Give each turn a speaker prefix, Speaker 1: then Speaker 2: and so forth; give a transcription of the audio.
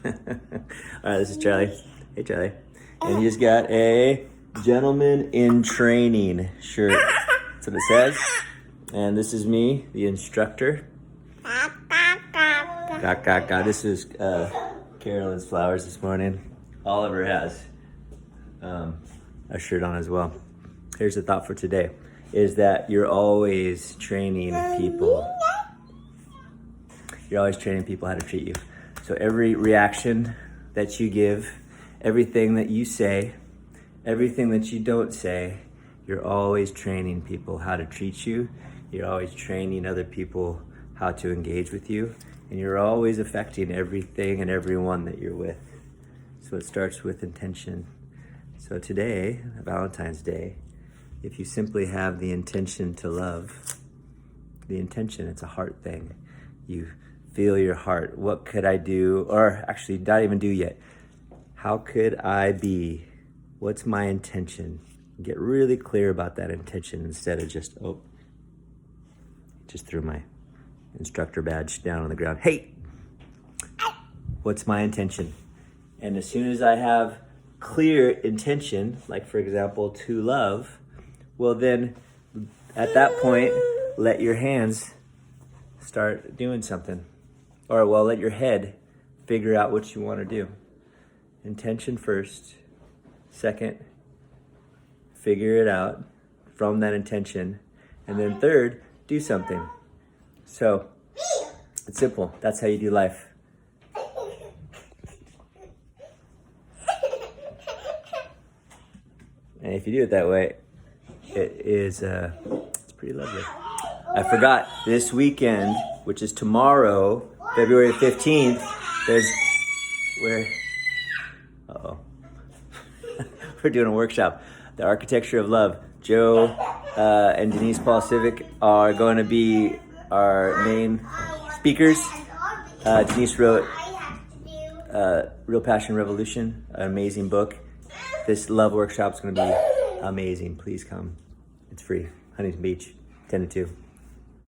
Speaker 1: All right, this is Charlie. Hey, Charlie. And you just got a gentleman in training shirt. That's what it says. And this is me, the instructor. This is Carolyn's flowers this morning. Oliver has a shirt on as well. Here's the thought for today, is that you're always training people. You're always training people how to treat you. So every reaction that you give, everything that you say, everything that you don't say, you're always training people how to treat you. You're always training other people how to engage with you. And you're always affecting everything and everyone that you're with. So it starts with intention. So today, Valentine's Day, if you simply have the intention to love, the intention, it's a heart thing. You feel your heart. What could I do? Or actually, not even do yet. How could I be? What's my intention? Get really clear about that intention instead of just threw my instructor badge down on the ground. Hey, what's my intention? And as soon as I have clear intention, like for example, to love, well then at that point, let your hands start doing something. Or well, let your head figure out what you want to do. Intention first. Second, figure it out from that intention. And then third, do something. So it's simple. That's how you do life. And if you do it that way, it's pretty lovely. I forgot, this weekend, which is tomorrow, February 15th, we're doing a workshop, The Architecture of Love. Joe and Denise Paul Civic are going to be our main speakers. Denise wrote Real Passion Revolution, an amazing book. This love workshop is going to be amazing. Please come. It's free. Huntington Beach, 10 to 2.